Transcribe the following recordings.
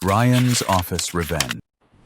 Ryan's office revenge.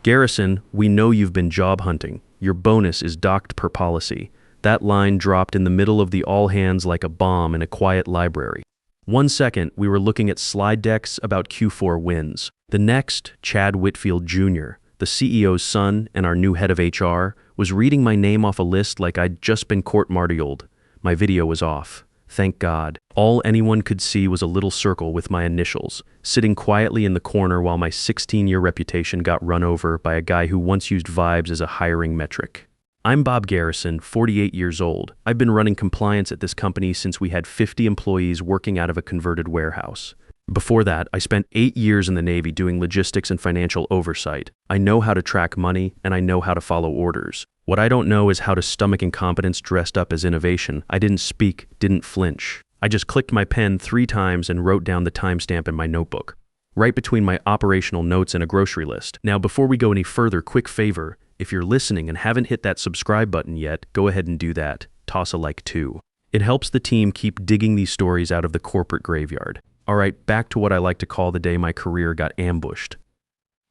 Garrison, we know you've been job hunting. Your bonus is docked per policy. That line dropped in the middle of the all hands like a bomb in a quiet library. 1 second, we were looking at slide decks about Q4 wins. The next, Chad Whitfield Jr., the CEO's son and our new head of HR, was reading my name off a list like I'd just been court-martialed. My video was off. Thank God. All anyone could see was a little circle with my initials, sitting quietly in the corner while my 16-year reputation got run over by a guy who once used vibes as a hiring metric. I'm Bob Garrison, 48 years old. I've been running compliance at this company since we had 50 employees working out of a converted warehouse. Before that, I spent 8 years in the Navy doing logistics and financial oversight. I know how to track money, and I know how to follow orders. What I don't know is how to stomach incompetence dressed up as innovation. I didn't speak, didn't flinch. I just clicked my pen 3 times and wrote down the timestamp in my notebook, right between my operational notes and a grocery list. Now, before we go any further, quick favor. If you're listening and haven't hit that subscribe button yet, go ahead and do that. Toss a like too. It helps the team keep digging these stories out of the corporate graveyard. All right, back to what I like to call the day my career got ambushed.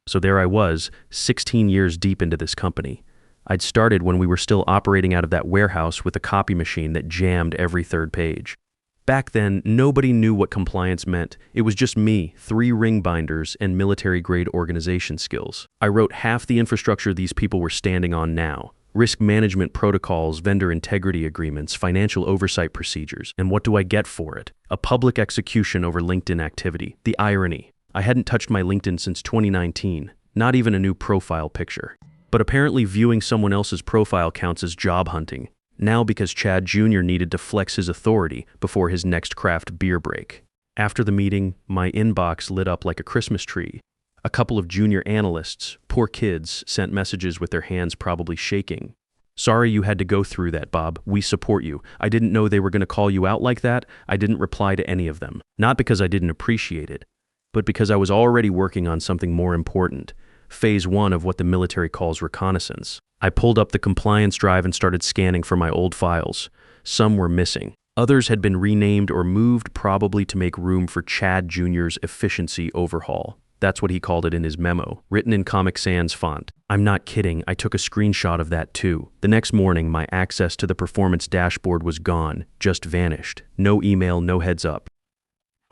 So there I was, 16 years deep into this company. I'd started when we were still operating out of that warehouse with a copy machine that jammed every 3rd page. Back then, nobody knew what compliance meant. It was just me, 3 ring binders, and military-grade organization skills. I wrote half the infrastructure these people were standing on now. Risk management protocols, vendor integrity agreements, financial oversight procedures. And what do I get for it? A public execution over LinkedIn activity. The irony. I hadn't touched my LinkedIn since 2019. Not even a new profile picture. But apparently viewing someone else's profile counts as job hunting. Now because Chad Jr. needed to flex his authority before his next craft beer break. After the meeting, my inbox lit up like a Christmas tree. A couple of junior analysts, poor kids, sent messages with their hands probably shaking. Sorry you had to go through that, Bob. We support you. I didn't know they were going to call you out like that. I didn't reply to any of them. Not because I didn't appreciate it, but because I was already working on something more important. Phase 1 of what the military calls reconnaissance. I pulled up the compliance drive and started scanning for my old files. Some were missing. Others had been renamed or moved probably to make room for Chad Jr.'s efficiency overhaul. That's what he called it in his memo, written in Comic Sans font. I'm not kidding, I took a screenshot of that too. The next morning, my access to the performance dashboard was gone, just vanished. No email, no heads up.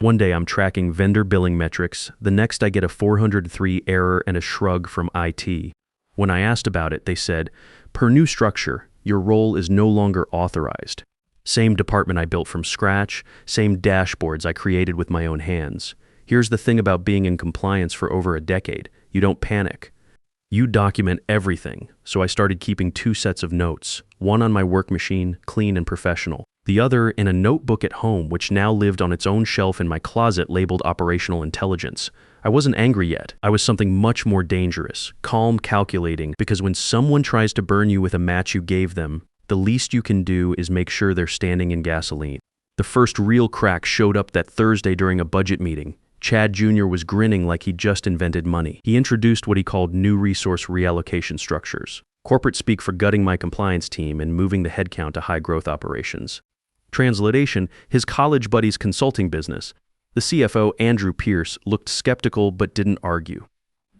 One day I'm tracking vendor billing metrics, the next I get a 403 error and a shrug from IT. When I asked about it, they said, per new structure, your role is no longer authorized. Same department I built from scratch, same dashboards I created with my own hands. Here's the thing about being in compliance for over a decade. You don't panic. You document everything, so I started keeping 2 sets of notes, one on my work machine, clean and professional, the other in a notebook at home which now lived on its own shelf in my closet labeled operational intelligence. I wasn't angry yet. I was something much more dangerous, calm, calculating, because when someone tries to burn you with a match you gave them, the least you can do is make sure they're standing in gasoline. The first real crack showed up that Thursday during a budget meeting. Chad Jr. was grinning like he'd just invented money. He introduced what he called new resource reallocation structures. Corporate speak for gutting my compliance team and moving the headcount to high-growth operations. Translation, his college buddy's consulting business. The CFO, Andrew Pierce, looked skeptical but didn't argue.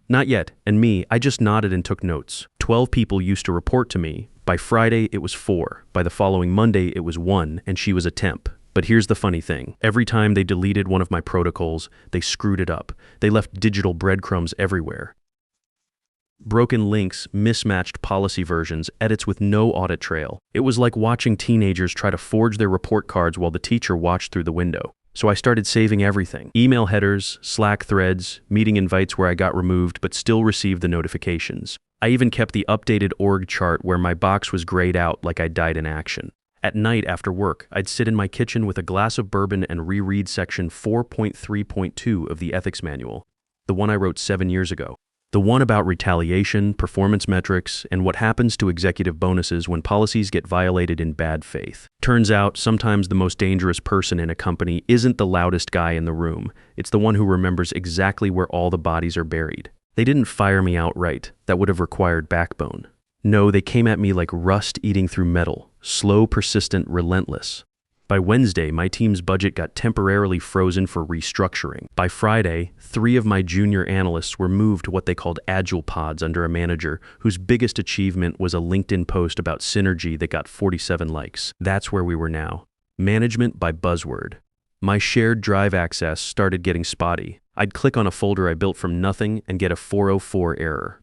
Not yet, and me, I just nodded and took notes. 12 people used to report to me. By Friday, it was 4. By the following Monday, it was 1, and she was a temp. But here's the funny thing. Every time they deleted one of my protocols, they screwed it up. They left digital breadcrumbs everywhere. Broken links, mismatched policy versions, edits with no audit trail. It was like watching teenagers try to forge their report cards while the teacher watched through the window. So I started saving everything. Email headers, Slack threads, meeting invites where I got removed but still received the notifications. I even kept the updated org chart where my box was grayed out like I died in action. At night after work, I'd sit in my kitchen with a glass of bourbon and reread section 4.3.2 of the ethics manual, the one I wrote 7 years ago. The one about retaliation, performance metrics, and what happens to executive bonuses when policies get violated in bad faith. Turns out, sometimes the most dangerous person in a company isn't the loudest guy in the room. It's the one who remembers exactly where all the bodies are buried. They didn't fire me outright. That would have required backbone. No, they came at me like rust eating through metal. Slow, persistent, relentless. By Wednesday, my team's budget got temporarily frozen for restructuring. By Friday, 3 of my junior analysts were moved to what they called agile pods under a manager whose biggest achievement was a LinkedIn post about synergy that got 47 likes. That's where we were now. Management by buzzword. My shared drive access started getting spotty. I'd click on a folder I built from nothing and get a 404 error.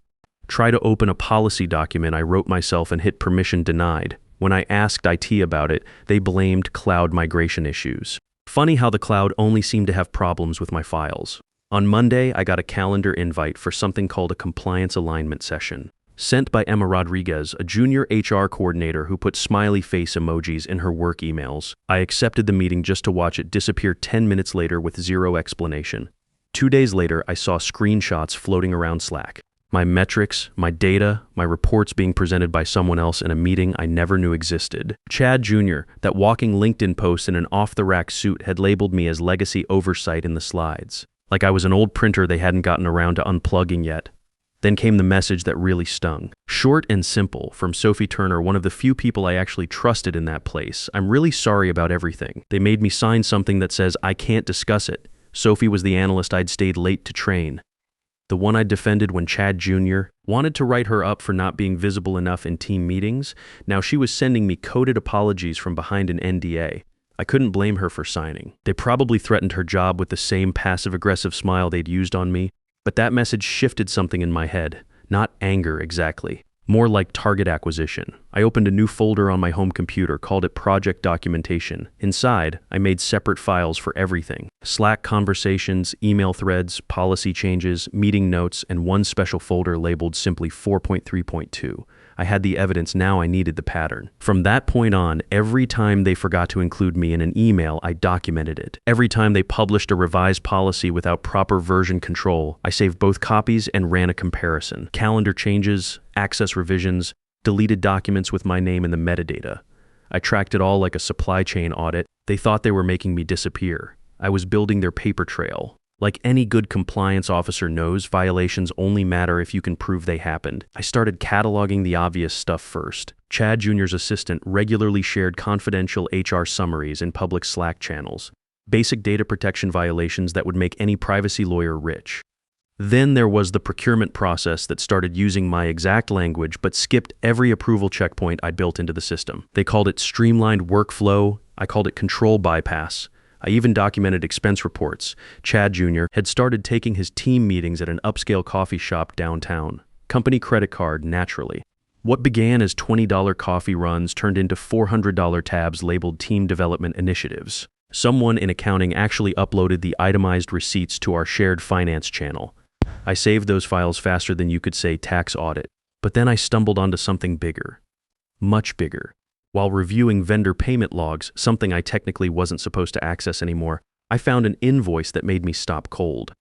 Try to open a policy document I wrote myself and hit permission denied. When I asked IT about it, they blamed cloud migration issues. Funny how the cloud only seemed to have problems with my files. On Monday, I got a calendar invite for something called a compliance alignment session. Sent by Emma Rodriguez, a junior HR coordinator who put smiley face emojis in her work emails. I accepted the meeting just to watch it disappear 10 minutes later with zero explanation. 2 days later, I saw screenshots floating around Slack. My metrics, my data, my reports being presented by someone else in a meeting I never knew existed. Chad Jr., that walking LinkedIn post in an off-the-rack suit, had labeled me as legacy oversight in the slides. Like I was an old printer they hadn't gotten around to unplugging yet. Then came the message that really stung. Short and simple, from Sophie Turner, one of the few people I actually trusted in that place. I'm really sorry about everything. They made me sign something that says I can't discuss it. Sophie was the analyst I'd stayed late to train. The one I defended when Chad Jr. wanted to write her up for not being visible enough in team meetings. Now she was sending me coded apologies from behind an NDA. I couldn't blame her for signing. They probably threatened her job with the same passive-aggressive smile they'd used on me, but that message shifted something in my head. Not anger exactly. More like target acquisition. I opened a new folder on my home computer, called it Project Documentation. Inside, I made separate files for everything. Slack conversations, email threads, policy changes, meeting notes, and one special folder labeled simply 4.3.2. I had the evidence, now I needed the pattern. From that point on, every time they forgot to include me in an email, I documented it. Every time they published a revised policy without proper version control, I saved both copies and ran a comparison. Calendar changes, access revisions, deleted documents with my name in the metadata. I tracked it all like a supply chain audit. They thought they were making me disappear. I was building their paper trail. Like any good compliance officer knows, violations only matter if you can prove they happened. I started cataloging the obvious stuff first. Chad Jr.'s assistant regularly shared confidential HR summaries in public Slack channels. Basic data protection violations that would make any privacy lawyer rich. Then there was the procurement process that started using my exact language but skipped every approval checkpoint I'd built into the system. They called it streamlined workflow. I called it control bypass. I even documented expense reports. Chad Jr. had started taking his team meetings at an upscale coffee shop downtown. Company credit card, naturally. What began as $20 coffee runs turned into $400 tabs labeled Team Development Initiatives. Someone in accounting actually uploaded the itemized receipts to our shared finance channel. I saved those files faster than you could say tax audit. But then I stumbled onto something bigger. Much bigger. While reviewing vendor payment logs, something I technically wasn't supposed to access anymore, I found an invoice that made me stop cold.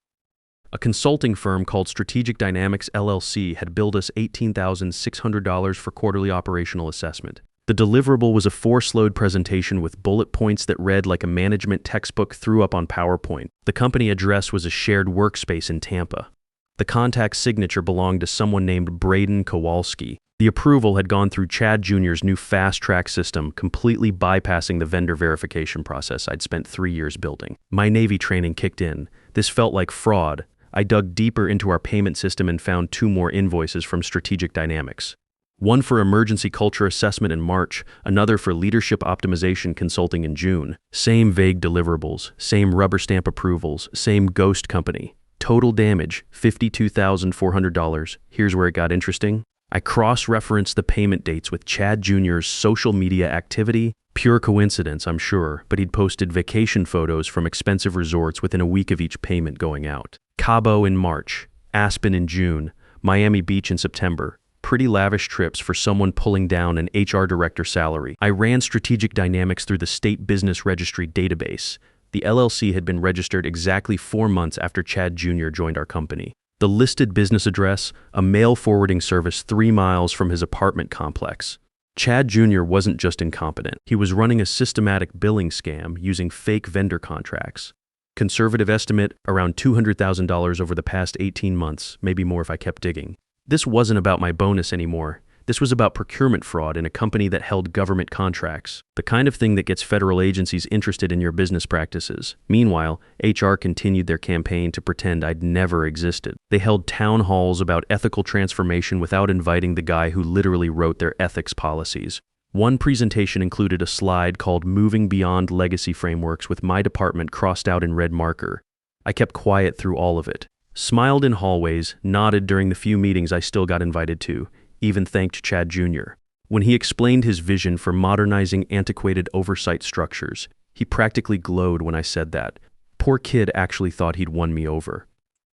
A consulting firm called Strategic Dynamics LLC had billed us $18,600 for quarterly operational assessment. The deliverable was a 4-slide presentation with bullet points that read like a management textbook threw up on PowerPoint. The company address was a shared workspace in Tampa. The contact signature belonged to someone named Braden Kowalski. The approval had gone through Chad Jr.'s new fast-track system, completely bypassing the vendor verification process I'd spent 3 years building. My Navy training kicked in. This felt like fraud. I dug deeper into our payment system and found 2 more invoices from Strategic Dynamics. One for emergency culture assessment in March, another for leadership optimization consulting in June. Same vague deliverables, same rubber stamp approvals, same ghost company. Total damage, $52,400. Here's where it got interesting. I cross-referenced the payment dates with Chad Jr.'s social media activity. Pure coincidence, I'm sure, but he'd posted vacation photos from expensive resorts within a week of each payment going out. Cabo in March, Aspen in June, Miami Beach in September. Pretty lavish trips for someone pulling down an HR director salary. I ran Strategic Dynamics through the State Business Registry database. The LLC had been registered exactly 4 months after Chad Jr. joined our company. The listed business address, a mail forwarding service 3 miles from his apartment complex. Chad Jr. wasn't just incompetent. He was running a systematic billing scam using fake vendor contracts. Conservative estimate, around $200,000 over the past 18 months, maybe more if I kept digging. This wasn't about my bonus anymore. This was about procurement fraud in a company that held government contracts, the kind of thing that gets federal agencies interested in your business practices. Meanwhile, HR continued their campaign to pretend I'd never existed. They held town halls about ethical transformation without inviting the guy who literally wrote their ethics policies. One presentation included a slide called Moving Beyond Legacy Frameworks with my department crossed out in red marker. I kept quiet through all of it, smiled in hallways, nodded during the few meetings I still got invited to, even thanked Chad Jr. When he explained his vision for modernizing antiquated oversight structures, he practically glowed when I said that. Poor kid actually thought he'd won me over.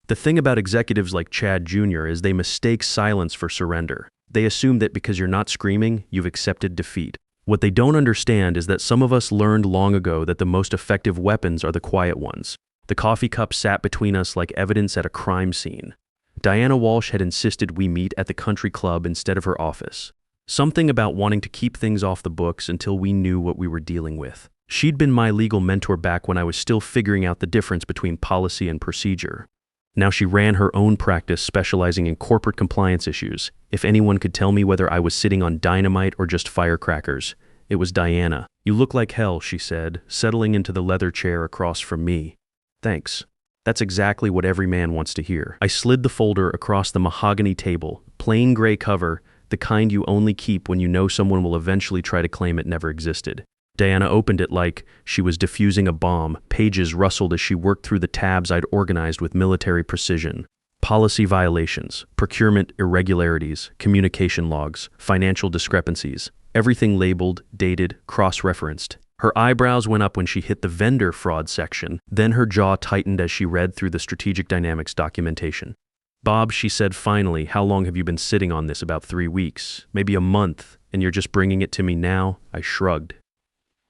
The thing about executives like Chad Jr. is they mistake silence for surrender. They assume that because you're not screaming, you've accepted defeat. What they don't understand is that some of us learned long ago that the most effective weapons are the quiet ones. The coffee cup sat between us like evidence at a crime scene. Diana Walsh had insisted we meet at the country club instead of her office. Something about wanting to keep things off the books until we knew what we were dealing with. She'd been my legal mentor back when I was still figuring out the difference between policy and procedure. Now she ran her own practice specializing in corporate compliance issues. If anyone could tell me whether I was sitting on dynamite or just firecrackers, it was Diana. "You look like hell," she said, settling into the leather chair across from me. "Thanks. That's exactly what every man wants to hear." I slid the folder across the mahogany table, plain gray cover, the kind you only keep when you know someone will eventually try to claim it never existed. Diana opened it like she was defusing a bomb. Pages rustled as she worked through the tabs I'd organized with military precision. Policy violations, procurement irregularities, communication logs, financial discrepancies, everything labeled, dated, cross-referenced. Her eyebrows went up when she hit the vendor fraud section, then her jaw tightened as she read through the strategic dynamics documentation. "Bob," she said finally, "how long have you been sitting on this? About 3 weeks, maybe a month, and you're just bringing it to me now?" I shrugged.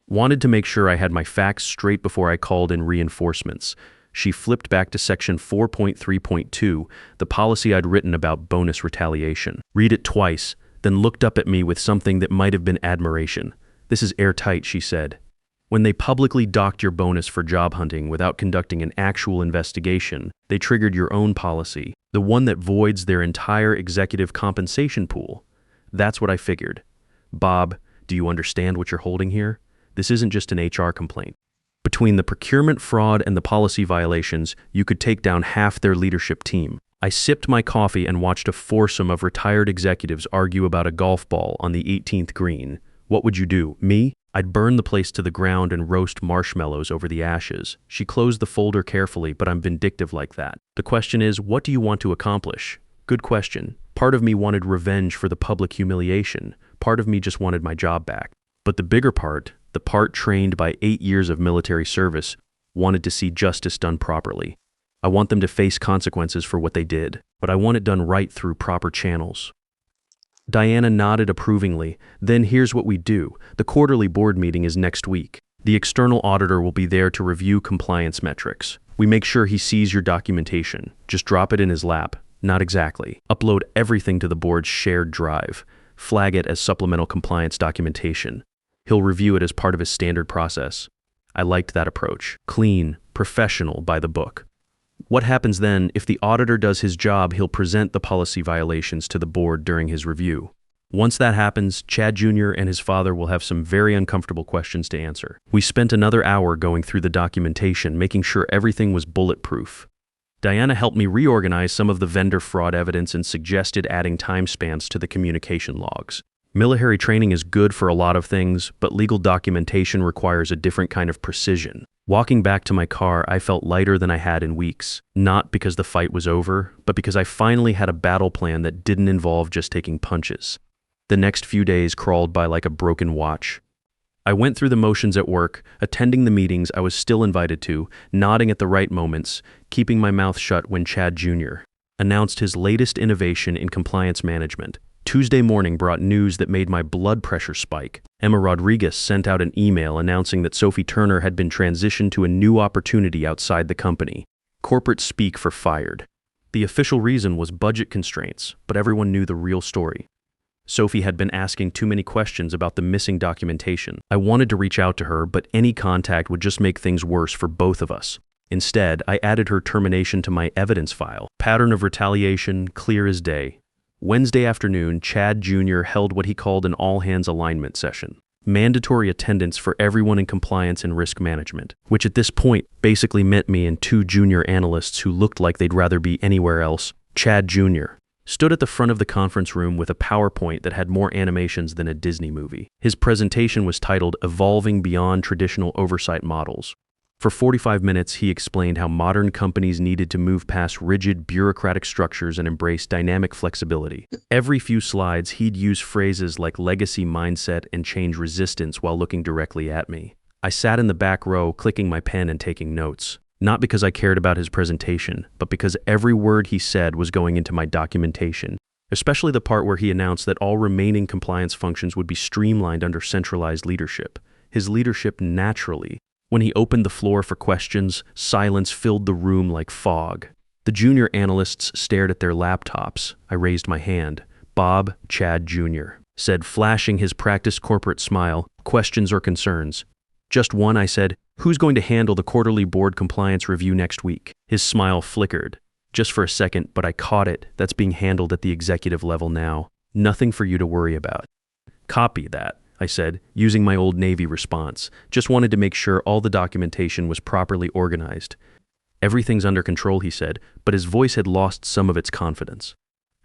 Wanted to make sure I had my facts straight before I called in reinforcements. She flipped back to section 4.3.2, the policy I'd written about bonus retaliation. Read it twice, then looked up at me with something that might have been admiration. "This is airtight," she said. "When they publicly docked your bonus for job hunting without conducting an actual investigation, they triggered your own policy, the one that voids their entire executive compensation pool." That's what I figured. "Bob, do you understand what you're holding here? This isn't just an HR complaint. Between the procurement fraud and the policy violations, you could take down half their leadership team." I sipped my coffee and watched a foursome of retired executives argue about a golf ball on the 18th green. "What would you do? Me? I'd burn the place to the ground and roast marshmallows over the ashes." She closed the folder carefully, but I'm vindictive like that. "The question is, what do you want to accomplish?" Good question. Part of me wanted revenge for the public humiliation. Part of me just wanted my job back. But the bigger part, the part trained by 8 years of military service, wanted to see justice done properly. I want them to face consequences for what they did, but I want it done right through proper channels. Diana nodded approvingly. "Then here's what we do. The quarterly board meeting is next week. The external auditor will be there to review compliance metrics. We make sure he sees your documentation. Just drop it in his lap." Not exactly. "Upload everything to the board's shared drive. Flag it as supplemental compliance documentation. He'll review it as part of his standard process." I liked that approach. Clean, professional, by the book. What happens then? If the auditor does his job, he'll present the policy violations to the board during his review. Once that happens, Chad Jr. and his father will have some very uncomfortable questions to answer. We spent another hour going through the documentation, making sure everything was bulletproof. Diana helped me reorganize some of the vendor fraud evidence and suggested adding time spans to the communication logs. Military training is good for a lot of things, but legal documentation requires a different kind of precision. Walking back to my car, I felt lighter than I had in weeks. Not because the fight was over, but because I finally had a battle plan that didn't involve just taking punches. The next few days crawled by like a broken watch. I went through the motions at work, attending the meetings I was still invited to, nodding at the right moments, keeping my mouth shut when Chad Jr. announced his latest innovation in compliance management. Tuesday morning brought news that made my blood pressure spike. Emma Rodriguez sent out an email announcing that Sophie Turner had been transitioned to a new opportunity outside the company. Corporate speak for fired. The official reason was budget constraints, but everyone knew the real story. Sophie had been asking too many questions about the missing documentation. I wanted to reach out to her, but any contact would just make things worse for both of us. Instead, I added her termination to my evidence file. Pattern of retaliation, clear as day. Wednesday afternoon, Chad Jr. held what he called an all-hands alignment session. Mandatory attendance for everyone in compliance and risk management, which at this point basically meant me and two junior analysts who looked like they'd rather be anywhere else. Chad Jr. stood at the front of the conference room with a PowerPoint that had more animations than a Disney movie. His presentation was titled Evolving Beyond Traditional Oversight Models. For 45 minutes, he explained how modern companies needed to move past rigid bureaucratic structures and embrace dynamic flexibility. Every few slides, he'd use phrases like legacy mindset and change resistance while looking directly at me. I sat in the back row, clicking my pen and taking notes. Not because I cared about his presentation, but because every word he said was going into my documentation, especially the part where he announced that all remaining compliance functions would be streamlined under centralized leadership. His leadership naturally. When he opened the floor for questions, silence filled the room like fog. The junior analysts stared at their laptops. I raised my hand. Bob, Chad Jr. said, flashing his practiced corporate smile, questions or concerns? Just one, I said. Who's going to handle the quarterly board compliance review next week? His smile flickered. Just for a second, but I caught it. That's being handled at the executive level now. Nothing for you to worry about. Copy that, I said, using my old Navy response. Just wanted to make sure all the documentation was properly organized. Everything's under control, he said, but his voice had lost some of its confidence.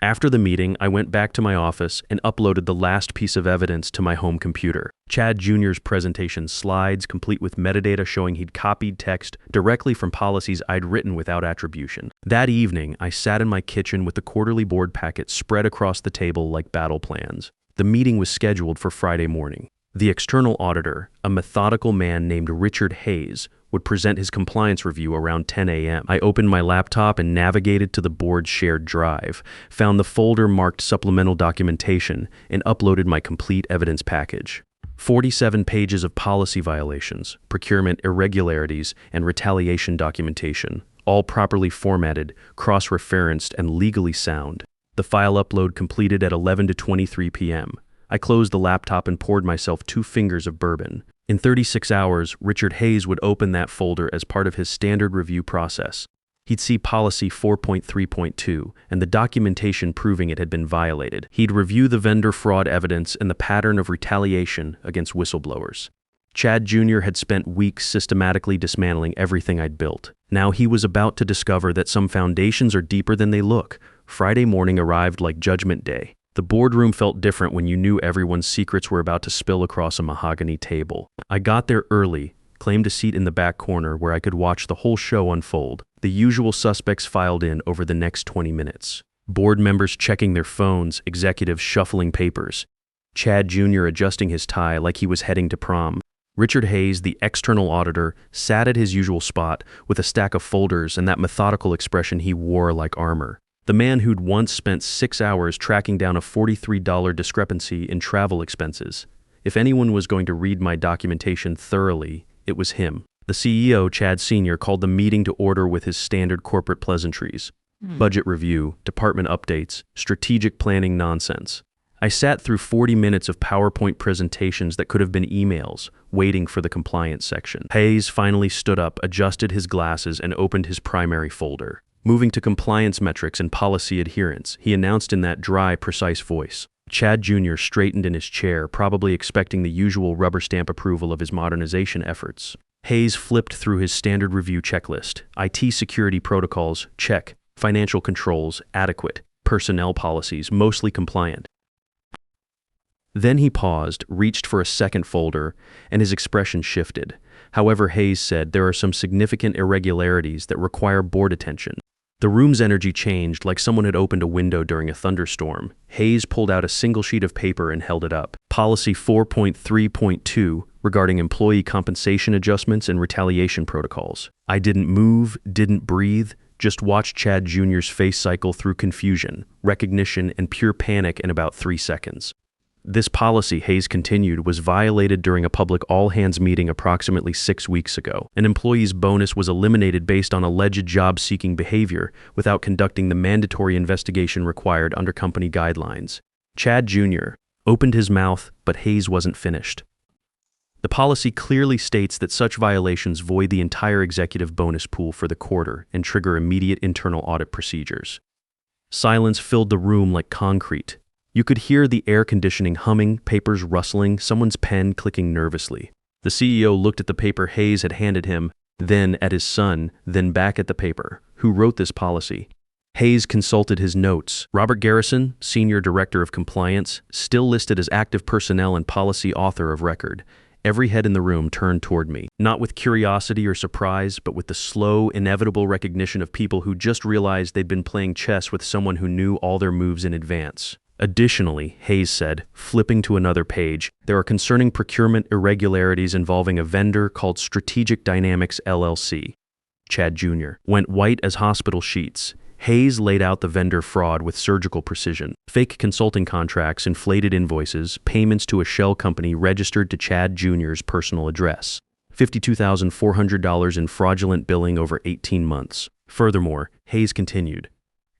After the meeting, I went back to my office and uploaded the last piece of evidence to my home computer. Chad Jr.'s presentation slides, complete with metadata showing he'd copied text directly from policies I'd written without attribution. That evening, I sat in my kitchen with the quarterly board packet spread across the table like battle plans. The meeting was scheduled for Friday morning. The external auditor, a methodical man named Richard Hayes, would present his compliance review around 10 a.m. I opened my laptop and navigated to the board's shared drive, found the folder marked supplemental documentation, and uploaded my complete evidence package. 47 pages of policy violations, procurement irregularities, and retaliation documentation, all properly formatted, cross-referenced, and legally sound. The file upload completed at 11:23 p.m. I closed the laptop and poured myself 2 fingers of bourbon. In 36 hours, Richard Hayes would open that folder as part of his standard review process. He'd see policy 4.3.2 and the documentation proving it had been violated. He'd review the vendor fraud evidence and the pattern of retaliation against whistleblowers. Chad Jr. had spent weeks systematically dismantling everything I'd built. Now he was about to discover that some foundations are deeper than they look. Friday morning arrived like Judgment Day. The boardroom felt different when you knew everyone's secrets were about to spill across a mahogany table. I got there early, claimed a seat in the back corner where I could watch the whole show unfold. The usual suspects filed in over the next 20 minutes. Board members checking their phones, executives shuffling papers. Chad Jr. adjusting his tie like he was heading to prom. Richard Hayes, the external auditor, sat at his usual spot with a stack of folders and that methodical expression he wore like armor. The man who'd once spent 6 hours tracking down a $43 discrepancy in travel expenses. If anyone was going to read my documentation thoroughly, it was him. The CEO, Chad Sr., called the meeting to order with his standard corporate pleasantries. Budget review, department updates, strategic planning nonsense. I sat through 40 minutes of PowerPoint presentations that could have been emails, waiting for the compliance section. Hayes finally stood up, adjusted his glasses, and opened his primary folder. Moving to compliance metrics and policy adherence, he announced in that dry, precise voice. Chad Jr. straightened in his chair, probably expecting the usual rubber stamp approval of his modernization efforts. Hayes flipped through his standard review checklist. IT security protocols, check. Financial controls, adequate. Personnel policies, mostly compliant. Then he paused, reached for a second folder, and his expression shifted. However, Hayes said there are some significant irregularities that require board attention. The room's energy changed like someone had opened a window during a thunderstorm. Hayes pulled out a single sheet of paper and held it up. Policy 4.3.2 regarding employee compensation adjustments and retaliation protocols. I didn't move, didn't breathe, just watched Chad Jr.'s face cycle through confusion, recognition, and pure panic in about 3 seconds. This policy, Hayes continued, was violated during a public all-hands meeting approximately 6 weeks ago. An employee's bonus was eliminated based on alleged job-seeking behavior without conducting the mandatory investigation required under company guidelines. Chad Jr. opened his mouth, but Hayes wasn't finished. The policy clearly states that such violations void the entire executive bonus pool for the quarter and trigger immediate internal audit procedures. Silence filled the room like concrete. You could hear the air conditioning humming, papers rustling, someone's pen clicking nervously. The CEO looked at the paper Hayes had handed him, then at his son, then back at the paper. Who wrote this policy? Hayes consulted his notes. Robert Garrison, Senior Director of Compliance, still listed as active personnel and policy author of record. Every head in the room turned toward me, not with curiosity or surprise, but with the slow, inevitable recognition of people who just realized they'd been playing chess with someone who knew all their moves in advance. Additionally, Hayes said, flipping to another page, there are concerning procurement irregularities involving a vendor called Strategic Dynamics LLC. Chad Jr. went white as hospital sheets. Hayes laid out the vendor fraud with surgical precision. Fake consulting contracts, inflated invoices, payments to a shell company registered to Chad Jr.'s personal address. $52,400 in fraudulent billing over 18 months. Furthermore, Hayes continued,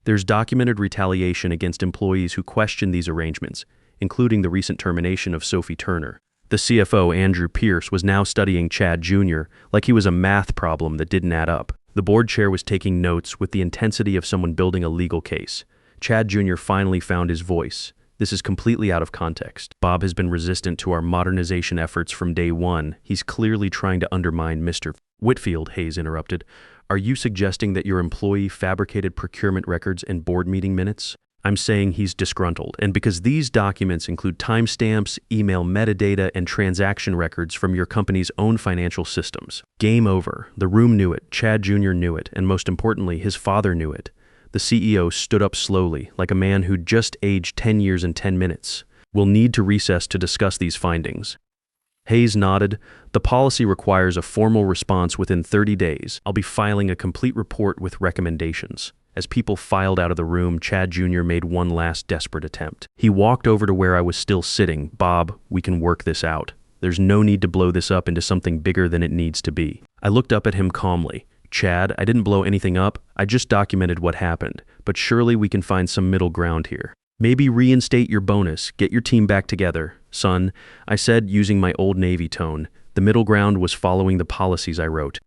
there's documented retaliation against employees who questioned these arrangements, including the recent termination of Sophie Turner. The CFO, Andrew Pierce, was now studying Chad Jr. like he was a math problem that didn't add up. The board chair was taking notes with the intensity of someone building a legal case. Chad Jr. finally found his voice. This is completely out of context. Bob has been resistant to our modernization efforts from day one. He's clearly trying to undermine Mr. Whitfield, Hayes interrupted. Are you suggesting that your employee fabricated procurement records and board meeting minutes? I'm saying he's disgruntled, and because these documents include timestamps, email metadata, and transaction records from your company's own financial systems. Game over. The room knew it, Chad Jr. knew it, and most importantly, his father knew it. The CEO stood up slowly, like a man who'd just aged 10 years and 10 minutes. We'll need to recess to discuss these findings. Hayes nodded. The policy requires a formal response within 30 days. I'll be filing a complete report with recommendations. As people filed out of the room, Chad Jr. made one last desperate attempt. He walked over to where I was still sitting. Bob, we can work this out. There's no need to blow this up into something bigger than it needs to be. I looked up at him calmly. Chad, I didn't blow anything up. I just documented what happened. But surely we can find some middle ground here. Maybe reinstate your bonus. Get your team back together. Son, I said using my old Navy tone. The middle ground was following the policies I wrote.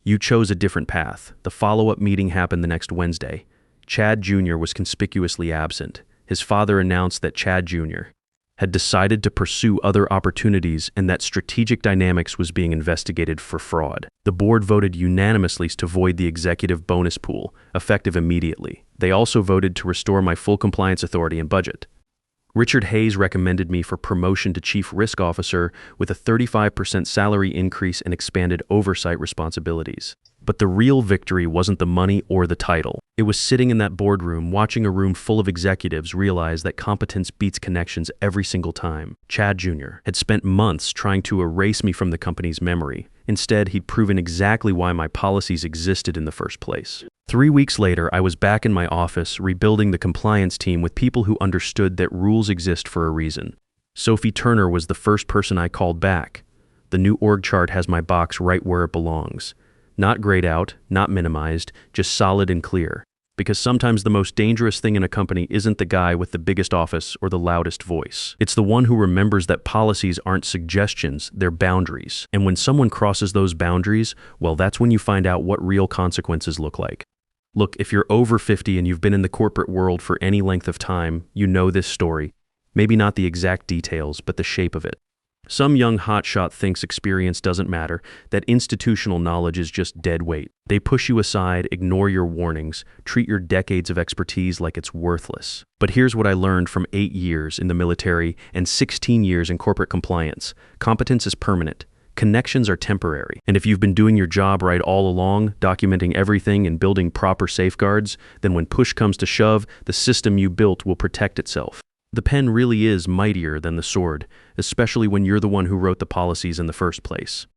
You chose a different path. The follow-up meeting happened the next Wednesday. Chad Jr. was conspicuously absent. His father announced that Chad Jr. had decided to pursue other opportunities and that Strategic Dynamics was being investigated for fraud. The board voted unanimously to void the executive bonus pool, effective immediately. They also voted to restore my full compliance authority and budget. Richard Hayes recommended me for promotion to Chief Risk Officer with a 35% salary increase and expanded oversight responsibilities. But the real victory wasn't the money or the title. It was sitting in that boardroom, watching a room full of executives realize that competence beats connections every single time. Chad Jr. had spent months trying to erase me from the company's memory. Instead, he'd proven exactly why my policies existed in the first place. 3 weeks later, I was back in my office, rebuilding the compliance team with people who understood that rules exist for a reason. Sophie Turner was the first person I called back. The new org chart has my box right where it belongs. Not grayed out, not minimized, just solid and clear. Because sometimes the most dangerous thing in a company isn't the guy with the biggest office or the loudest voice. It's the one who remembers that policies aren't suggestions, they're boundaries. And when someone crosses those boundaries, well, that's when you find out what real consequences look like. Look, if you're over 50 and you've been in the corporate world for any length of time, you know this story. Maybe not the exact details, but the shape of it. Some young hotshot thinks experience doesn't matter, that institutional knowledge is just dead weight. They push you aside, ignore your warnings, treat your decades of expertise like it's worthless. But here's what I learned from 8 years in the military and 16 years in corporate compliance. Competence is permanent. Connections are temporary. And if you've been doing your job right all along, documenting everything and building proper safeguards, then when push comes to shove, the system you built will protect itself. The pen really is mightier than the sword, especially when you're the one who wrote the policies in the first place.